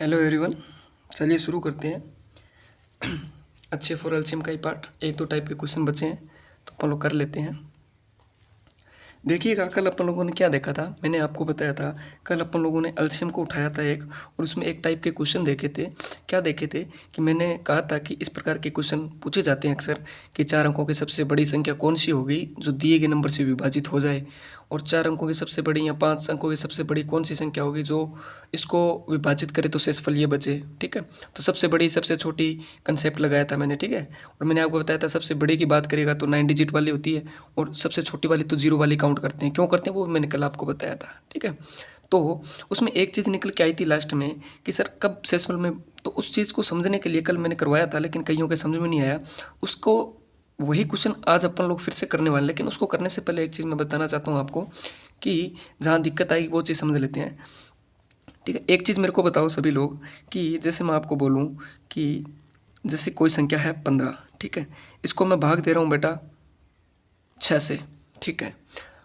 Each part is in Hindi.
हेलो एवरीवन, चलिए शुरू करते हैं। अच्छे फॉर एलसीएम का ही पार्ट, एक दो टाइप के क्वेश्चन बचे हैं तो अपन लोग कर लेते हैं। देखिएगा, कल अपन लोगों ने क्या देखा था, मैंने आपको बताया था। कल अपन लोगों ने एलसीएम को उठाया था एक, और उसमें एक टाइप के क्वेश्चन देखे थे। क्या देखे थे कि मैंने कहा था कि इस प्रकार के क्वेश्चन पूछे जाते हैं अक्सर कि 4 अंकों की सबसे बड़ी संख्या कौन सी होगी जो दिए गए नंबर से विभाजित हो जाए, और 4 अंकों की सबसे बड़ी या 5 अंकों की सबसे बड़ी कौन सी संख्या होगी जो इसको विभाजित करे तो शेषफल ये बचे। ठीक है, तो सबसे बड़ी सबसे छोटी कंसेप्ट लगाया था मैंने। ठीक है, और मैंने आपको बताया था सबसे बड़ी की बात करेगा तो 9 डिजिट वाली होती है, और सबसे छोटी वाली तो 0 वाली काउंट करते हैं। क्यों करते हैं वो मैंने कल आपको बताया था। ठीक है, तो उसमें एक चीज़ निकल के आई थी लास्ट में कि सर कब शेषफल में, तो उस चीज़ को समझने के लिए कल मैंने करवाया था, लेकिन कईयों के समझ में नहीं आया उसको। वही क्वेश्चन आज अपन लोग फिर से करने वाले, लेकिन उसको करने से पहले एक चीज़ मैं बताना चाहता हूँ आपको कि जहाँ दिक्कत आएगी वो चीज़ समझ लेते हैं। ठीक है, एक चीज़ मेरे को बताओ सभी लोग कि जैसे मैं आपको बोलूँ कि जैसे कोई संख्या है 15। ठीक है, इसको मैं भाग दे रहा हूँ बेटा 6 से। ठीक है,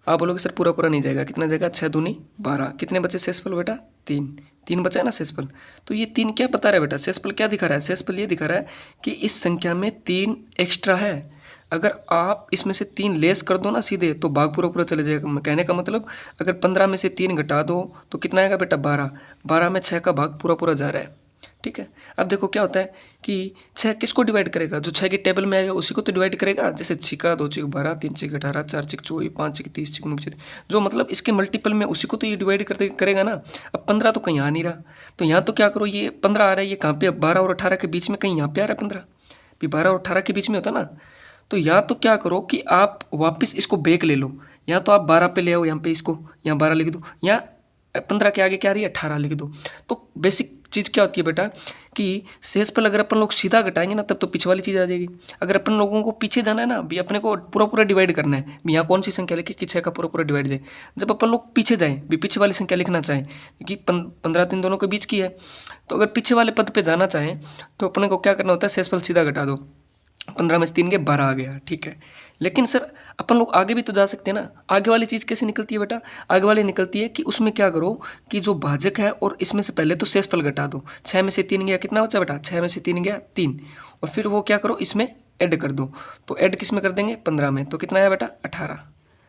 आप बोलोगे सर पूरा पूरा नहीं जाएगा, कितना जाएगा? 6 दूनी 12, कितने बचे शेषफल बेटा? 3 बचा है ना शेषफल। तो ये 3 क्या बता रहा है बेटा? शेषफल क्या दिखा रहा है? शेषफल ये दिखा रहा है कि इस संख्या में 3 एक्स्ट्रा है। अगर आप इसमें से 3 लेस कर दो ना सीधे, तो भाग पूरा पूरा चले जाएगा। कहने का मतलब अगर 15 में से 3 घटा दो तो कितना आएगा बेटा? 12। 12 में 6 का भाग पूरा पूरा जा रहा है। ठीक है, अब देखो क्या होता है कि 6 किसको डिवाइड करेगा? जो 6 की टेबल में आएगा उसी को तो डिवाइड करेगा। जैसे 6 का 2 6 12, 3 6 18, 4 6 24, 5 6 30, 6 9 जो मतलब इसके मल्टीपल में उसी को तो ये डिवाइड करते करेगा ना। अब 15 तो कहीं आ नहीं रहा, तो यहाँ तो क्या करो, ये 15 आ रहा है, ये कहाँ पे? अब 12 और 18 के बीच में कहीं यहाँ पे आ रहा है 15 भी। 12 और 18 के बीच में होता ना, तो या तो क्या करो कि आप वापस इसको बैक ले लो, या तो आप 12 पे ले आओ, यहाँ पे इसको यहाँ 12 लिख दो, या 15 के आगे क्या आ रही है? 18 लिख दो। तो बेसिक चीज़ क्या होती है बेटा कि शेषफल अगर अपन लोग सीधा घटाएंगे ना तब तो पीछे वाली चीज़ आ जाएगी। अगर अपन लोगों को पीछे जाना है ना भी, अपने को पूरा पूरा डिवाइड करना है भी, यहाँ कौन सी संख्या लिखे कि 6 का पूरा पूरा डिवाइड जाए। जब अपन लोग पीछे जाएँ भी, पीछे वाली संख्या लिखना चाहें कि 15 3 दोनों के बीच की है, तो अगर पीछे वाले पद पे जाना चाहें तो अपने को क्या करना होता है? शेषफल सीधा घटा दो। 15 में से 3 गए 12 आ गया। ठीक है, लेकिन सर अपन लोग आगे भी तो जा सकते हैं ना। आगे वाली चीज़ कैसे निकलती है बेटा? आगे वाली निकलती है कि उसमें क्या करो कि जो भाजक है और इसमें से पहले तो शेषफल घटा दो। 6 में से 3 गया, कितना बचा बेटा? 6 में से 3 गया 3, और फिर वो क्या करो इसमें ऐड कर दो। तो ऐड किस में कर देंगे? 15 में। तो कितना आया बेटा? 18।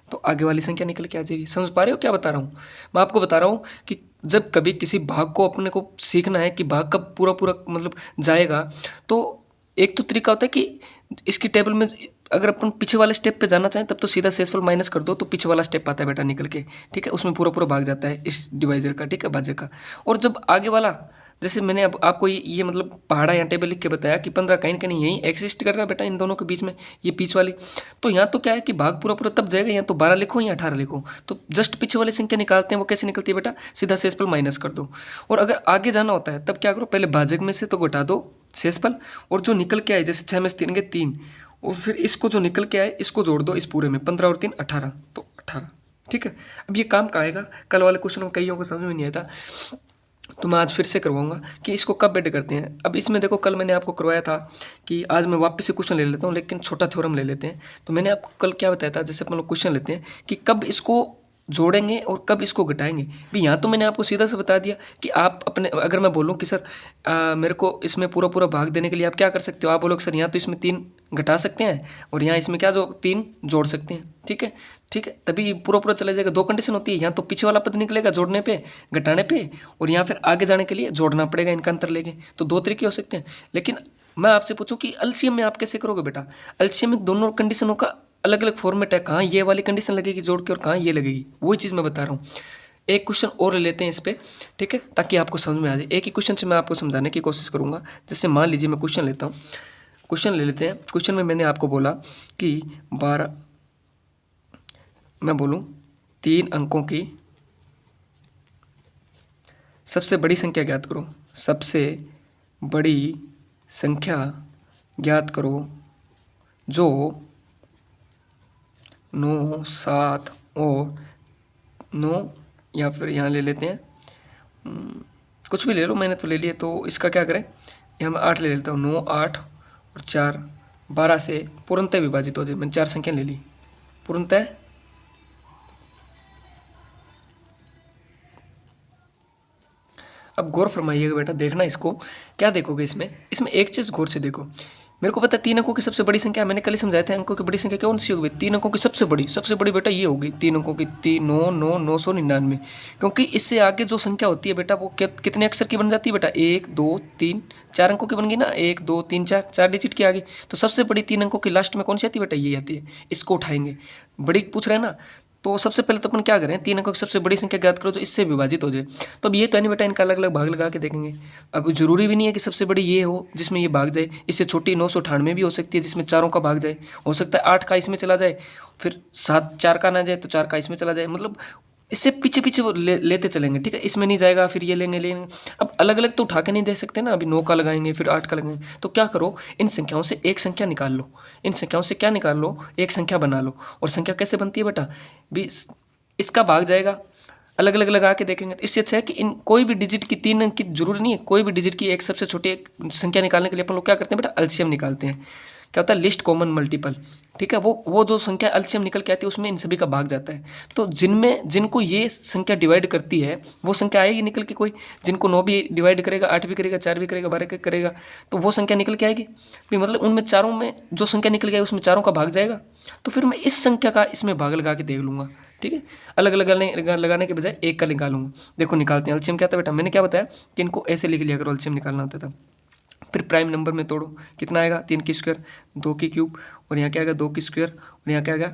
तो आगे वाली संख्या निकल के आ जाएगी। समझ पा रहे हो क्या बता रहा हूँ? मैं आपको बता रहा हूँ कि जब कभी किसी भाग को अपने को सीखना है कि भाग कब पूरा पूरा मतलब जाएगा, तो एक तो तरीका होता है कि इसकी टेबल में अगर अपन पीछे वाले स्टेप पे जाना चाहें तब तो सीधा शेषफल माइनस कर दो तो पीछे वाला स्टेप आता है बेटा निकल के। ठीक है, उसमें पूरा पूरा भाग जाता है इस डिवाइजर का। ठीक है, भाजक का। और जब आगे वाला, जैसे मैंने अब आपको ये मतलब पहाड़ा या टेबल लिख के बताया कि 15 कहीं ना कहीं यहीं एक्सिस्ट कर रहा है बेटा इन दोनों के बीच में, ये बीच वाली। तो यहाँ तो क्या है कि भाग पूरा पूरा तब जाएगा, या तो 12 लिखो या 18 लिखो। तो जस्ट पीछे वाली संख्या निकालते हैं, वो कैसे निकलती है बेटा? सीधा शेषफल माइनस कर दो। और अगर आगे जाना होता है तब क्या करो, पहले भाजक में से तो घटा दो शेषफल, और जो निकल के आए जैसे 6 में से 3 गए 3, और फिर इसको जो निकल के आए इसको जोड़ दो इस पूरे में। 15 और 3 18, तो 18। ठीक है, अब ये काम कहाँ आएगा? कल वाले क्वेश्चन में कईयों को समझ में नहीं आया था, तो मैं आज फिर से करवाऊंगा कि इसको कब ऐड करते हैं। अब इसमें देखो, कल मैंने आपको करवाया था कि आज मैं वापस से क्वेश्चन ले लेता हूँ, लेकिन छोटा थ्योरम ले लेते हैं। तो मैंने आपको कल क्या बताया था, जैसे अपन लोग क्वेश्चन लेते हैं कि कब इसको जोड़ेंगे और कब इसको घटाएंगे भी। यहाँ तो मैंने आपको सीधा से बता दिया कि आप अपने, अगर मैं बोलूँ कि सर मेरे को इसमें पूरा पूरा भाग देने के लिए आप क्या कर सकते हो, आप बोलोगे सर यहाँ तो इसमें 3 घटा सकते हैं और यहाँ इसमें क्या जो 3 जोड़ सकते हैं। ठीक है, ठीक है, तभी पूरा पूरा चला जाएगा। 2 कंडीशन होती है, यहाँ तो पीछे वाला पद निकलेगा जोड़ने पे घटाने पे, और यहाँ फिर आगे जाने के लिए जोड़ना पड़ेगा, इनका अंतर लेके। तो 2 तरीके हो सकते हैं। लेकिन मैं आपसे पूछूं कि एलसीएम में आप कैसे करोगे बेटा? एलसीएम में दोनों कंडीशनों का अलग अलग फॉर्मेट है, कहाँ ये वाली कंडीशन लगेगी जोड़ के और कहाँ ये लगेगी, वही चीज़ मैं बता रहा हूँ। एक क्वेश्चन और ले लेते हैं इस पे, ठीक है, ताकि आपको समझ में आ जाए। एक ही क्वेश्चन से मैं आपको समझाने की कोशिश करूँगा। जैसे मान लीजिए मैं क्वेश्चन लेता हूँ, क्वेश्चन ले लेते हैं। क्वेश्चन में मैंने आपको बोला कि 12, मैं बोलूँ 3 अंकों की सबसे बड़ी संख्या ज्ञात करो। सबसे बड़ी संख्या ज्ञात करो जो 9 7 और 9, या फिर यहाँ ले लेते हैं कुछ भी ले लो, मैंने तो ले लिया, तो इसका क्या करें, यहाँ मैं 8 ले लेता हूँ। 9 8 और 4 12 से पूर्णतः विभाजित हो जाए। मैंने 4 संख्या ले ली, पूर्णतः अब गौर फरमाइएगा बेटा, देखना इसको, क्या देखोगे इसमें, इसमें एक चीज़ गौर से देखो। मेरे को पता है 3 अंकों की सबसे बड़ी संख्या, मैंने कल ही समझाया था अंकों की बड़ी संख्या कौन सी होगी, 3 अंकों की सबसे बड़ी बेटा ये होगी 3 अंकों की 9,999। क्योंकि इससे आगे जो संख्या होती है बेटा वो कितने अक्षर की बन जाती है बेटा, 1 2 3 4 अंकों की बन गई ना, 1 2 3 4 डिजिट की आ गई। तो सबसे बड़ी 3 अंकों की लास्ट में कौन सी आती है बेटा, ये आती है। इसको उठाएंगे, बड़ी पूछ रहे हैं ना, तो सबसे पहले तो अपन क्या करें, 3 अंकों की सबसे बड़ी संख्या ज्ञात करो जो इससे विभाजित हो जाए। तो अब ये तो नहीं बेटा, इनका अलग अलग भाग लगा के देखेंगे। अब जरूरी भी नहीं है कि सबसे बड़ी ये हो जिसमें ये भाग जाए, इससे छोटी 998 भी हो सकती है जिसमें चारों का भाग जाए, हो सकता है 8 का इसमें चला जाए, फिर 7 4 का ना जाए तो 4 का इसमें चला जाए, मतलब इससे पीछे पीछे वो लेते चलेंगे, ठीक है। इसमें नहीं जाएगा फिर ये लेंगे। अब अलग अलग तो उठा के नहीं दे सकते ना, अभी 9 का लगाएंगे फिर 8 का लगाएंगे। तो क्या करो, इन संख्याओं से एक संख्या निकाल लो, इन संख्याओं से क्या निकाल लो, एक संख्या बना लो। और संख्या कैसे बनती है बेटा, भी इसका भाग जाएगा, अलग अलग लगा के देखेंगे। तो इससे अच्छा है कि इन कोई भी डिजिट की 3 अंक की जरूरी नहीं है, कोई भी डिजिट की एक सबसे छोटी एक संख्या निकालने के लिए अपन लोग क्या करते हैं बेटा, एलसीएम निकालते हैं। क्या होता है, लिस्ट कॉमन मल्टीपल, ठीक है। वो जो संख्या एलसीएम निकल के आती है उसमें इन सभी का भाग जाता है। तो जिनको ये संख्या डिवाइड करती है वो संख्या आएगी निकल के कोई, जिनको 9 भी डिवाइड करेगा, 8 भी करेगा, 4 भी करेगा, 12 करेगा, तो वो संख्या निकल के आएगी भी, मतलब उनमें चारों में जो संख्या निकल के आएगी उसमें चारों का भाग जाएगा। तो फिर मैं इस संख्या का इसमें भाग लगा के देख लूँगा, ठीक है। अलग अलग लगाने के बजाय एक का निकालूंगा। देखो निकालते हैं। एलसीएम क्या था बेटा, मैंने क्या बताया कि इनको ऐसे लिख लिया करो, एलसीएम निकालना होता था। फिर प्राइम नंबर में तोड़ो, कितना आएगा, 3 की स्क्वायर 2 की क्यूब, और यहाँ क्या आएगा 2 की स्क्वायर, और यहाँ क्या आएगा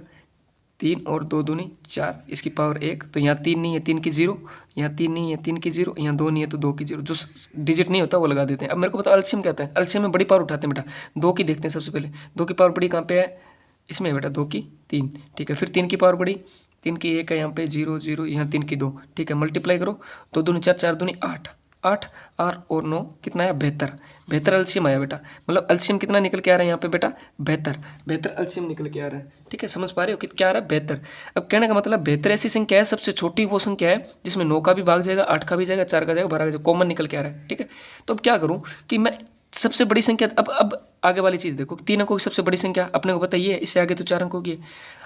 3 और 2 दूनी 4, इसकी पावर 1। तो यहाँ 3 नहीं है 3 की 0, यहाँ 3 नहीं है 3 की 0, यहाँ 2 नहीं है तो 2 की 0, जो डिजिट नहीं होता वो लगा देते हैं। अब मेरे को पता एलसीएम क्या होता है, एलसीएम में बड़ी पावर उठाते हैं बेटा। 2 की देखते हैं सबसे पहले, 2 की पावर बड़ी कहाँ पे है, इसमें है बेटा 2 की 3, ठीक है। फिर 3 की पावर बड़ी, 3 की 1 है यहाँ पे 0 0, यहाँ 3 की 2, ठीक है। मल्टीप्लाई करो, 2 दूनी 4, 4 दूनी 8, 8 8 और 9 कितना है, 72 एलसीएम आया बेटा। मतलब एलसीएम कितना निकल के आ रहा है यहाँ पे बेटा, 72 एलसीएम निकल के आ रहा है, ठीक है। समझ पा रहे हो कि क्या आ रहा है, 72। अब कहने का मतलब 72 ऐसी संख्या है, सबसे छोटी वो संख्या है जिसमें 9 का भी भाग जाएगा, 8 का भी जाएगा, 4 का जाएगा, 12 का जाएगा, कॉमन निकल के आ रहा है, ठीक है। तो अब क्या करूँ कि मैं सबसे बड़ी संख्या, अब आगे वाली चीज़ देखो, 3 अंकों की सबसे बड़ी संख्या अपने को पता ही है, इससे आगे तो 4 अंकों की है।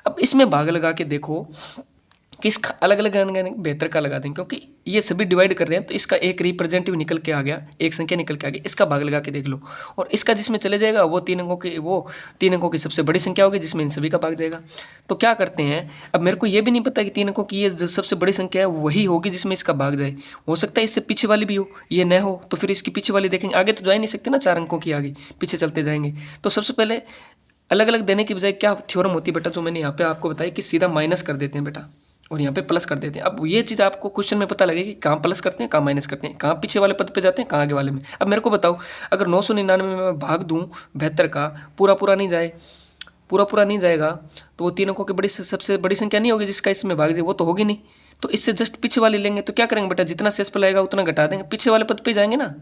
अब इसमें भाग लगा के देखो किस अलग अलग लगाने 72 का लगा देंगे, क्योंकि ये सभी डिवाइड कर रहे हैं तो इसका एक रिप्रेजेंटेटिव निकल के आ गया, एक संख्या निकल के आ गई, इसका भाग लगा के देख लो। और इसका जिसमें चले जाएगा वो 3 अंकों की सबसे बड़ी संख्या होगी जिसमें इन सभी का भाग जाएगा। तो क्या करते हैं, अब मेरे को ये भी नहीं पता कि 3 अंकों की ये जो सबसे बड़ी संख्या है वही होगी जिसमें इसका भाग जाए, हो सकता है इससे पीछे वाली भी हो, ये न हो तो फिर इसकी पीछे वाली देखेंगे। आगे तो जा ही नहीं सकते ना, 4 अंकों की आगे पीछे चलते जाएंगे। तो सबसे पहले अलग अलग देने की बजाय क्या थ्योरम होती है बेटा, जो मैंने यहाँ पे आपको बताया कि सीधा माइनस कर देते हैं बेटा और यहाँ पे प्लस कर देते हैं। अब ये चीज़ आपको क्वेश्चन में पता लगेगी कि कहाँ प्लस करते हैं, कहाँ माइनस करते हैं, कहाँ पीछे वाले पद पे जाते हैं, कहाँ आगे वाले में। अब मेरे को बताओ, अगर 999 में मैं भाग दूँ 72 का, पूरा नहीं जाएगा तो वो 3 अंकों की सबसे बड़ी संख्या नहीं होगी जिसका इसमें भाग जाए, वो तो होगी नहीं। तो इससे जस्ट पीछे वाले लेंगे। तो क्या करेंगे बेटा, जितना शेषफल आएगा उतना घटा देंगे, पीछे वाले पद पे जाएंगे ना।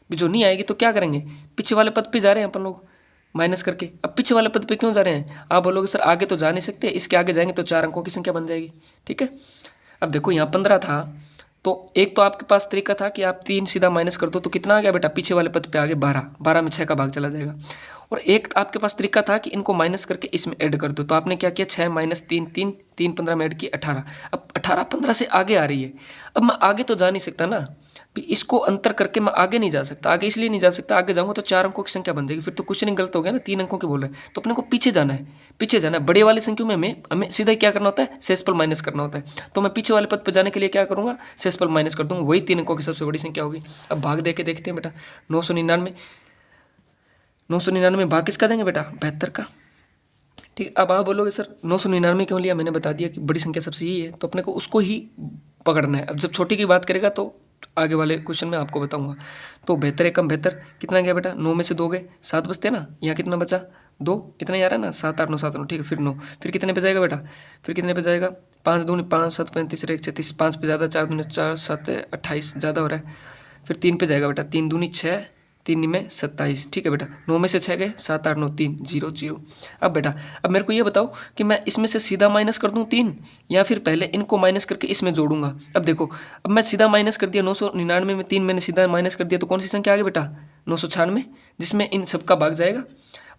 भी जो नहीं आएगी तो क्या करेंगे, पीछे वाले पद पे जा रहे हैं अपन लोग माइनस करके। अब पीछे वाले पद पे क्यों जा रहे हैं, आप बोलोगे सर आगे तो जा नहीं सकते, इसके आगे जाएंगे तो 4 अंकों की संख्या बन जाएगी, ठीक है। अब देखो यहाँ 15 था, तो एक तो आपके पास तरीका था कि आप 3 सीधा माइनस कर दो, तो कितना आ गया बेटा, पीछे वाले पद पे आगे 12 में 6 का भाग चला जाएगा। और एक आपके पास तरीका था कि इनको माइनस करके इसमें ऐड कर दो, तो आपने क्या किया, 6 माइनस 3 3 3 15 में ऐड की 18। अब 18 15 से आगे आ रही है। अब मैं आगे तो जा नहीं सकता ना, इसको अंतर करके मैं आगे नहीं जा सकता। आगे इसलिए नहीं जा सकता, आगे जाऊंगा तो 4 अंकों की संख्या बन जाएगी, फिर तो क्वेश्चन गलत हो गया ना, 3 अंकों के बोल रहे हैं। तो अपने को पीछे जाना है, बड़े वाली संख्या में हमें सीधा क्या करना होता है, शेषफल माइनस करना होता है। तो मैं पीछे वाले पद पर जाने के लिए क्या करूँगा, शेषफल माइनस कर दूँगा, वही 3 अंकों की सबसे बड़ी संख्या होगी। अब भाग दे के देखते हैं बेटा, 999 भाग किसका देंगे बेटा, 72 का, ठीक। अब आप बोलोगे सर 999 क्यों लिया, मैंने बता दिया कि बड़ी संख्या सबसे यही है, तो अपने को उसको ही पकड़ना है। अब जब छोटी की बात करेगा तो आगे वाले क्वेश्चन में आपको बताऊंगा। तो 72 एकम 72 कितना गया बेटा, 9 में से 2 गए, 7 बचते ना, यहाँ कितना बचा 2, इतना ही आ रहा है ना, 7 8 9 7 9, ठीक है। फिर 9, फिर कितने पे जाएगा बेटा, फिर कितने पे जाएगा, 5 दूनी 5 7 35 1 36, 5 पे ज़्यादा, 4 दूनी 4 7 28 ज़्यादा हो रहा है। फिर 3 पे जाएगा बेटा, 3 दूनी 6 3 में 27, ठीक है बेटा। 9 में से 6 गए, 7 8 9 3 0 0। अब बेटा अब मेरे को ये बताओ कि मैं इसमें से सीधा माइनस कर दूं 3, या फिर पहले इनको माइनस करके इसमें जोड़ूंगा। अब देखो, अब मैं सीधा माइनस कर दिया 999 में 3 मैंने सीधा माइनस कर दिया, तो कौन सी संख्या आ गई बेटा, 996, जिसमें इन सबका भाग जाएगा।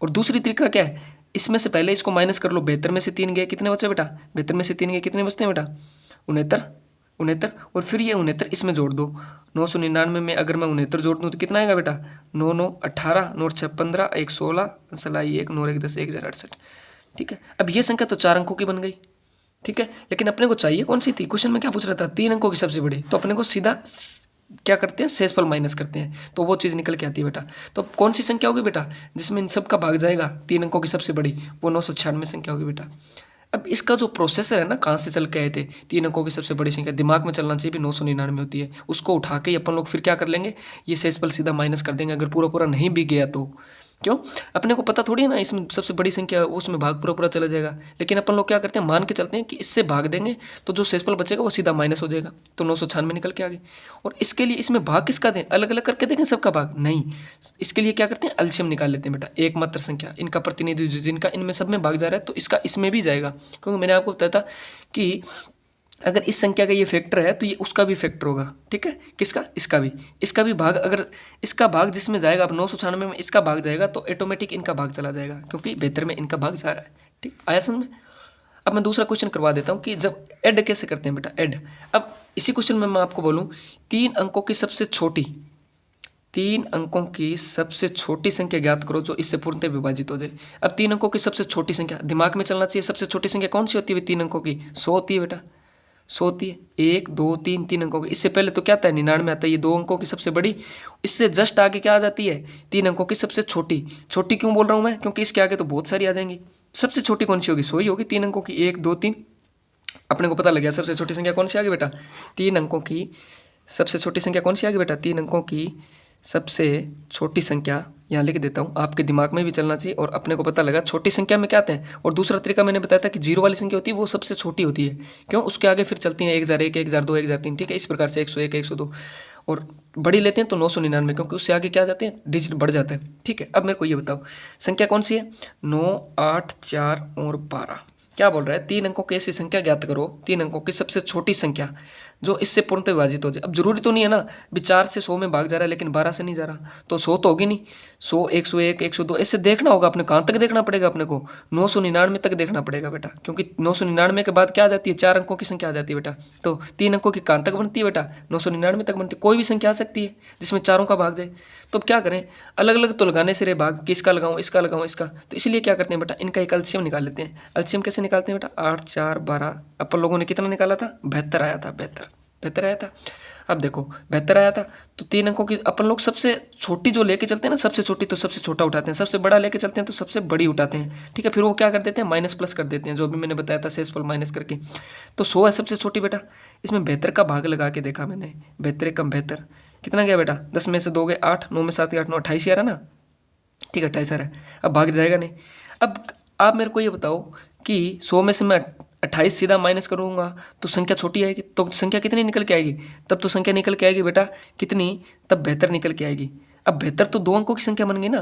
और दूसरी तरीका क्या है, इसमें से पहले इसको माइनस कर लो, 72 में से 3 गए, कितने बचे बेटा, 72 में से 3 गए, कितने बचते हैं बेटा, 69 69, और फिर ये 69 इसमें जोड़ दो। 999 में अगर मैं 69 जोड़ दूँ तो कितना आएगा बेटा, 9 9 18, 9 6 15, 1 16, सलाई 1, 9 1 10, 1068। ठीक है, अब ये संख्या तो 4 अंकों की बन गई। ठीक है, लेकिन अपने को चाहिए कौन सी थी, क्वेश्चन में क्या पूछ रहा था, 3 अंकों की सबसे बड़ी, तो अपने को सीधा क्या करते हैं, शेषफल माइनस करते हैं, तो वो चीज़ निकल के आती है बेटा। तो कौन सी संख्या होगी बेटा जिसमें इन सब का भाग जाएगा 3 अंकों की सबसे बड़ी, वो 996 संख्या होगी बेटा। अब इसका जो प्रोसेसर है ना, कहाँ से चल के आए थे, 3 अंकों की सबसे बड़ी संख्या दिमाग में चलना चाहिए भी 999 होती है, उसको उठा के अपन लोग फिर क्या कर लेंगे, ये शेषफल सीधा माइनस कर देंगे, अगर पूरा पूरा नहीं भी गया तो। क्यों, अपने को पता थोड़ी है ना इसमें सबसे बड़ी संख्या, उसमें भाग पूरा पूरा चला जाएगा, लेकिन अपन लोग क्या करते हैं, मान के चलते हैं कि इससे भाग देंगे तो जो शेषफल बचेगा वो सीधा माइनस हो जाएगा, तो 996 निकल के आ गए। और इसके लिए इसमें भाग किसका दें, अलग अलग करके देंगे सबका भाग, नहीं, इसके लिए क्या करते हैं, एलसीएम निकाल लेते हैं बेटा, एकमात्र संख्या, इनका प्रतिनिधित्व जिनका इनमें सब में भाग जा रहा है तो इसका इसमें भी जाएगा, क्योंकि मैंने आपको बताया था कि अगर इस संख्या का ये फैक्टर है तो ये उसका भी फैक्टर होगा। ठीक है, किसका, इसका भी भाग, अगर इसका भाग जिसमें जाएगा, अब 996 में इसका भाग जाएगा तो ऑटोमेटिक इनका भाग चला जाएगा, क्योंकि 72 में इनका भाग जा रहा है। ठीक, आया समझ में। अब मैं दूसरा क्वेश्चन करवा देता हूँ कि जब ऐड कैसे करते हैं बेटा, ऐड। अब इसी क्वेश्चन में मैं आपको बोलूँ 3 अंकों की सबसे छोटी, 3 अंकों की सबसे छोटी संख्या ज्ञात करो जो इससे पूर्णतः विभाजित हो जाए। अब 3 अंकों की सबसे छोटी संख्या दिमाग में चलना चाहिए, सबसे छोटी संख्या कौन सी होती है 3 अंकों की, 100 होती है बेटा, 100 होती है, 1 2 3 3 अंकों की। इससे पहले तो क्या आता है, 99 आता है, ये 2 अंकों की सबसे बड़ी, इससे जस्ट आगे क्या आ जाती है, 3 अंकों की सबसे छोटी। छोटी क्यों बोल रहा हूँ मैं, क्योंकि इसके आगे तो बहुत सारी आ जाएंगी, सबसे छोटी कौन सी होगी, 100 ही होगी 3 अंकों की, 1 2 3, अपने को पता लग गया सबसे छोटी संख्या कौन सी आ गई बेटा, 3 अंकों की सबसे छोटी संख्या कौन सी आ गई बेटा, 3 अंकों की सबसे छोटी संख्या, यहाँ लिख देता हूँ, आपके दिमाग में भी चलना चाहिए और अपने को पता लगा छोटी संख्या में क्या आते हैं। और दूसरा तरीका मैंने बताया था कि जीरो वाली संख्या होती है वो सबसे छोटी होती है, क्यों, उसके आगे फिर चलती हैं 1001, 1002, 1003, ठीक है, इस प्रकार से 101, 102, और बड़ी लेते हैं तो 999, क्योंकि उससे आगे क्या जाते हैं, डिजिट बढ़ जाते हैं। ठीक है, अब मेरे को ये बताओ संख्या कौन सी है, 9 8 4 और 12, क्या बोल रहा है, 3 अंकों की ऐसी संख्या ज्ञात करो, 3 अंकों की सबसे छोटी संख्या जो इससे पूर्णतः विभाजित हो जाए। अब जरूरी तो नहीं है ना भी 4 से 100 में भाग जा रहा है लेकिन 12 से नहीं जा रहा, तो 100 तो होगी नहीं, 100 101 102 ऐसे देखना होगा अपने, कहाँ तक देखना पड़ेगा अपने को, 999 तक देखना पड़ेगा बेटा, क्योंकि 999 के बाद क्या आ जाती है, 4 अंकों की संख्या आ जाती है बेटा, तो 3 अंकों की कहाँ तक बनती है बेटा, 999 तक बनती है। कोई भी संख्या आ सकती है जिसमें चारों का भाग जाए, तो अब क्या करें, अलग अलग तो लगाने से रहे भाग, किसका लगाऊं, इसका लगाऊं, इसका, तो इसलिए क्या करते हैं बेटा, इनका एक एलसीएम निकाल लेते हैं। एलसीएम कैसे निकालते हैं बेटा, 8 4 12, अपन लोगों ने कितना निकाला था, 72 आया था, 72 आया था। अब देखो 72 आया था तो 3 अंकों की अपन लोग सबसे छोटी जो लेके चलते हैं ना, सबसे छोटी तो सबसे छोटा उठाते हैं, सबसे बड़ा लेके चलते हैं तो सबसे बड़ी उठाते हैं। ठीक है, फिर वो क्या कर देते हैं, माइनस प्लस कर देते हैं, जो भी मैंने बताया था शेषफल माइनस करके। तो 100 है सबसे छोटी बेटा, इसमें 72 का भाग लगा के देखा मैंने, 72 कम 72 कितना गया बेटा, 10 में से 2 गए 8, 9 में 7 8 9 28 आ रहा ना, ठीक है 28 आ रहा है, अब भाग जाएगा नहीं। अब आप मेरे को ये बताओ कि 100 में से मैं 28 सीधा माइनस करूँगा तो संख्या छोटी आएगी, तो संख्या कितनी निकल के आएगी, तब तो संख्या निकल के आएगी बेटा कितनी, तब 72 निकल के आएगी। अब 72 तो 2 अंकों की संख्या बन गई ना,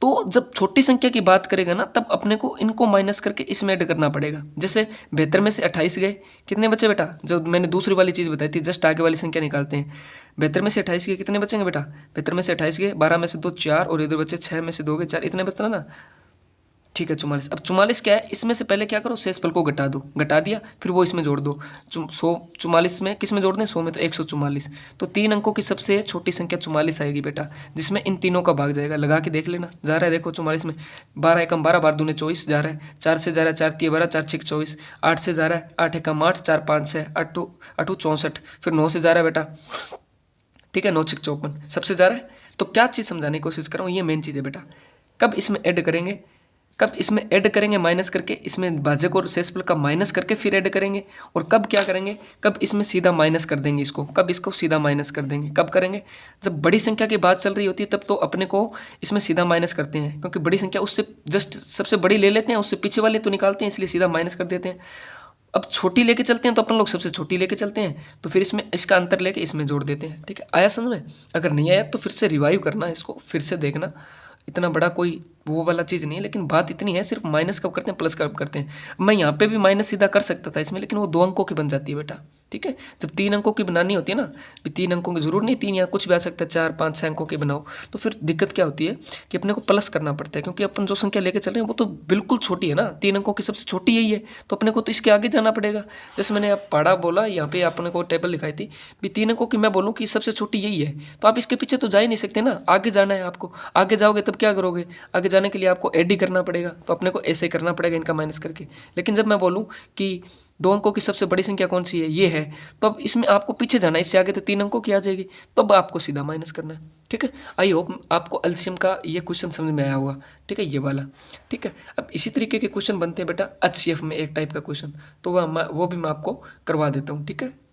तो जब छोटी संख्या की बात करेगा ना तब अपने को इनको माइनस करके इसमें ऐड करना पड़ेगा। जैसे 72 में से 28 गए, कितने बचे बेटा, जो मैंने दूसरी वाली चीज़ बताई थी, जस्ट आगे वाली संख्या निकालते हैं। 72 में से 28 गए, कितने बचेंगे बेटा, 72 में से 28 गए, 12 में से 2 4 और इधर बचे 6 में से 2 गए 4, इतने बचता ना, ठीक है 44। अब 44 क्या है, इसमें से पहले क्या करो, शेषफल को घटा दो, घटा दिया फिर वो इसमें जोड़ दो, 100 44 में किस में जोड़ दें, 100 में, तो 144, तो 3 अंकों की सबसे छोटी संख्या 44 आएगी बेटा, जिसमें इन तीनों का भाग जाएगा, लगा के देख लेना, जा रहा है देखो 44 में 12 एकम 12, 12 दूने 24 जा रहा है, 4 से जा रहा है 4 3 12, 4 6 24, 8 से जा रहा है 8 एकम 8, 4 5 6 8 2 64, फिर 9 से जा रहा है बेटा, ठीक है 9 6 54 सबसे जा रहा है। तो क्या चीज़ समझाने की कोशिश कर रहा हूँ, ये मेन चीज़ है बेटा, कब इसमें ऐड करेंगे, कब इसमें ऐड करेंगे माइनस करके, इसमें भाजक और शेषफल का माइनस करके फिर ऐड करेंगे, और कब क्या करेंगे, कब इसमें सीधा माइनस कर देंगे इसको, कब इसको सीधा माइनस कर देंगे, कब करेंगे, जब बड़ी संख्या की बात चल रही होती है तब तो अपने को इसमें सीधा माइनस करते हैं, क्योंकि बड़ी संख्या उससे जस्ट सबसे बड़ी ले लेते हैं, उससे पीछे वाली तो निकालते हैं, इसलिए सीधा माइनस कर देते हैं। अब छोटी लेके चलते हैं तो अपन लोग सबसे छोटी लेके चलते हैं, तो फिर इसमें इसका अंतर लेके इसमें जोड़ देते हैं। ठीक है, आया समझ में, अगर नहीं आया तो फिर से रिवाइव करना, इसको फिर से देखना, इतना बड़ा कोई वो वाला चीज़ नहीं है, लेकिन बात इतनी है सिर्फ माइनस कब करते हैं, प्लस कब करते हैं। मैं यहाँ पे भी माइनस सीधा कर सकता था इसमें, लेकिन वो 2 अंकों की बन जाती है बेटा, ठीक है। जब 3 अंकों की बनानी होती है ना, 3 अंकों की जरूर नहीं, 3 या कुछ भी आ सकता है, 4 5 6 अंकों की बनाओ, तो फिर दिक्कत क्या होती है कि अपने को प्लस करना पड़ता है, क्योंकि अपन जो संख्या लेके चल रहे हैं वो तो बिल्कुल छोटी है ना, 3 अंकों की सबसे छोटी यही है, तो अपने को तो इसके आगे जाना पड़ेगा। जैसे मैंने आप पढ़ा बोला, यहाँ पे अपने को टेबल लिखाई थी भी 3 अंकों की, मैं बोलूँ कि सबसे छोटी यही है, तो आप इसके पीछे तो जा ही नहीं सकते ना, आगे जाना है आपको। आगे जाओगे तब क्या करोगे, आगे जाने के लिए आपको ऐड ही करना पड़ेगा, तो अपने को ऐसे करना पड़ेगा इनका माइनस करके। लेकिन जब मैं बोलूँ कि 2 अंकों की सबसे बड़ी संख्या कौन सी है, ये है, तो अब इसमें आपको पीछे जाना है, इससे आगे तो 3 अंकों की आ जाएगी, तो अब आपको सीधा माइनस करना है। ठीक है, आई होप आपको एलसीएम का ये क्वेश्चन समझ में आया होगा। ठीक है, ये वाला। ठीक है, अब इसी तरीके के क्वेश्चन बनते हैं बेटा एचसीएफ में, एक टाइप का क्वेश्चन, तो वो भी मैं आपको करवा देता हूँ। ठीक है।